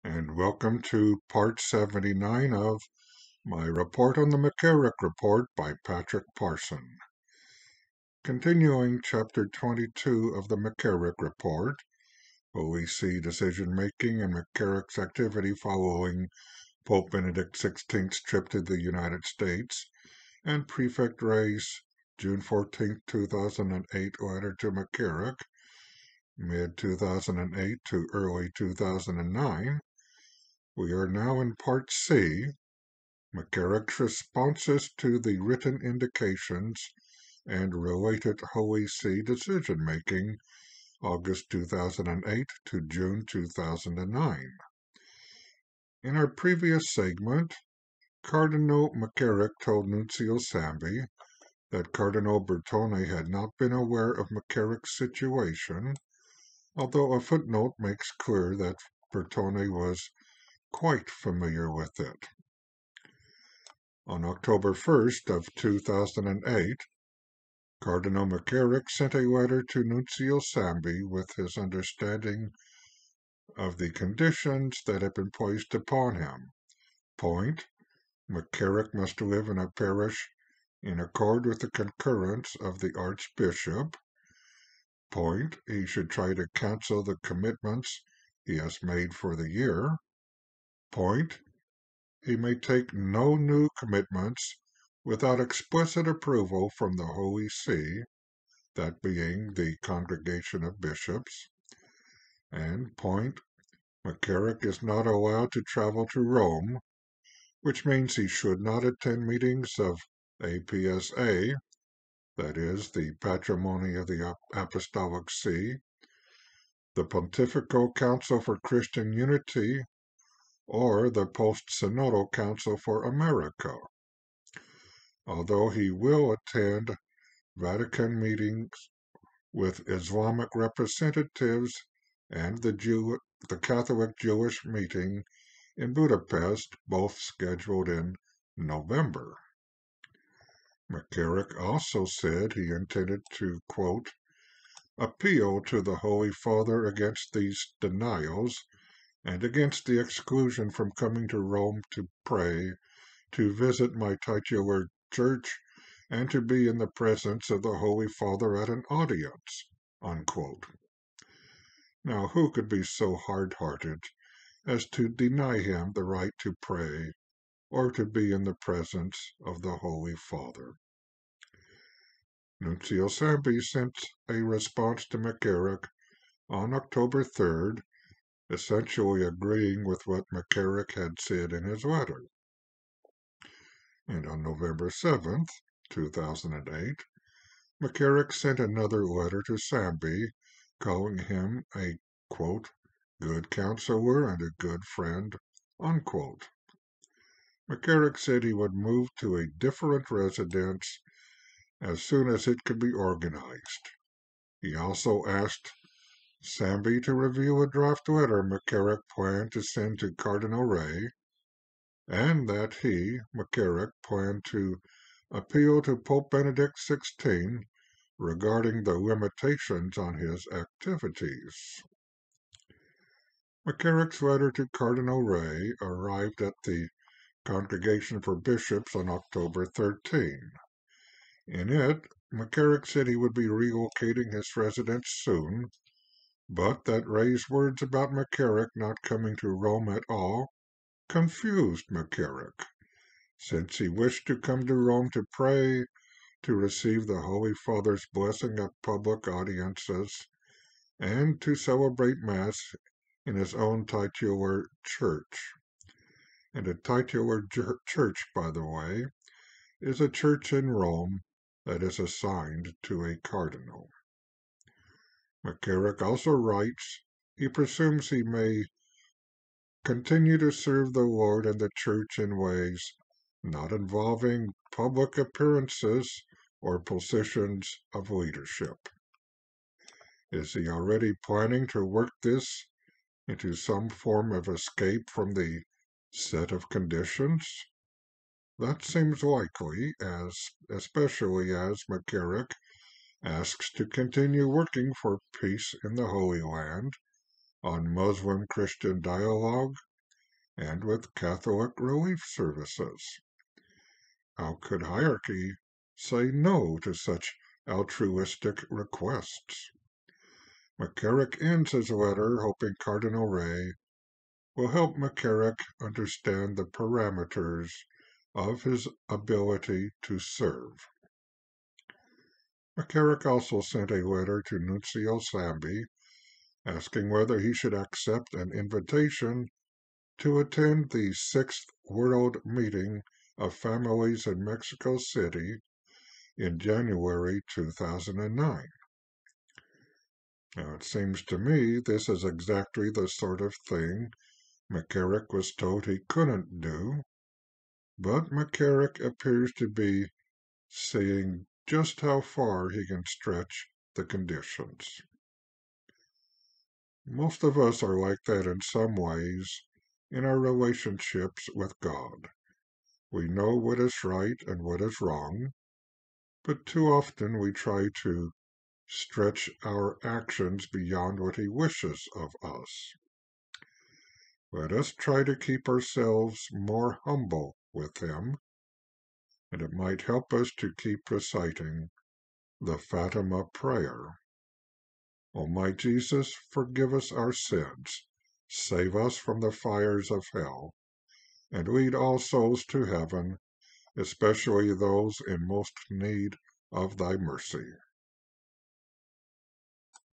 and welcome to part 79 of my report on the McCarrick Report by Patrick Parson. Continuing chapter 22 of the McCarrick Report, where we see decision-making and McCarrick's activity following Pope Benedict XVI's trip to the United States, and Prefect Ray's June 14, 2008 letter to McCarrick, mid-2008 to early 2009, we are now in Part C, McCarrick's responses to the written indications and related Holy See decision-making, August 2008 to June 2009. In our previous segment, Cardinal McCarrick told Nuncio Sambi that Cardinal Bertone had not been aware of McCarrick's situation, although a footnote makes clear that Bertone was quite familiar with it. On October 1st of 2008, Cardinal McCarrick sent a letter to Nuncio Sambi with his understanding of the conditions that had been placed upon him. Point: McCarrick must live in a parish in accord with the concurrence of the Archbishop. Point: he should try to cancel the commitments he has made for the year. Point: he may take no new commitments without explicit approval from the Holy See, that being the Congregation of Bishops. And point: McCarrick is not allowed to travel to Rome, which means he should not attend meetings of APSA, that is, the Patrimony of the Apostolic See, the Pontifical Council for Christian Unity, or the Post-Synodal Council for America, although he will attend Vatican meetings with Islamic representatives and the Catholic Jewish meeting in Budapest, both scheduled in November. McCarrick also said he intended to, quote, appeal to the Holy Father against these denials and against the exclusion from coming to Rome to pray, to visit my titular church, and to be in the presence of the Holy Father at an audience, unquote. Now, who could be so hard-hearted as to deny him the right to pray or to be in the presence of the Holy Father? Nuncio Sambi sent a response to McCarrick on October 3rd, essentially agreeing with what McCarrick had said in his letter. And on November 7th, 2008, McCarrick sent another letter to Sambi, calling him a, quote, good counselor and a good friend, unquote. McCarrick said he would move to a different residence as soon as it could be organized. He also asked Sambi to review a draft letter McCarrick planned to send to Cardinal Ray, and that he, McCarrick, planned to appeal to Pope Benedict XVI regarding the limitations on his activities. McCarrick's letter to Cardinal Ray arrived at the Congregation for Bishops on October 13. In it, McCarrick said he would be relocating his residence soon, but that Ray's words about McCarrick not coming to Rome at all confused McCarrick, since he wished to come to Rome to pray, to receive the Holy Father's blessing at public audiences, and to celebrate Mass in his own titular church. And a titular church, by the way, is a church in Rome that is assigned to a cardinal. McCarrick also writes he presumes he may continue to serve the Lord and the Church in ways not involving public appearances or positions of leadership. Is he already planning to work this into some form of escape from the set of conditions? That seems likely, especially as McCarrick asks to continue working for peace in the Holy Land, on Muslim-Christian dialogue, and with Catholic relief services. How could hierarchy say no to such altruistic requests? McCarrick ends his letter hoping Cardinal Ray will help McCarrick understand the parameters of his ability to serve. McCarrick also sent a letter to Nuncio Samby asking whether he should accept an invitation to attend the 6th World Meeting of Families in Mexico City in January 2009. Now, it seems to me this is exactly the sort of thing McCarrick was told he couldn't do, but McCarrick appears to be seeing just how far he can stretch the conditions. Most of us are like that in some ways in our relationships with God. We know what is right and what is wrong, but too often we try to stretch our actions beyond what he wishes of us. Let us try to keep ourselves more humble with him, and it might help us to keep reciting the Fatima prayer. O my Jesus, forgive us our sins, save us from the fires of hell, and lead all souls to heaven, especially those in most need of thy mercy.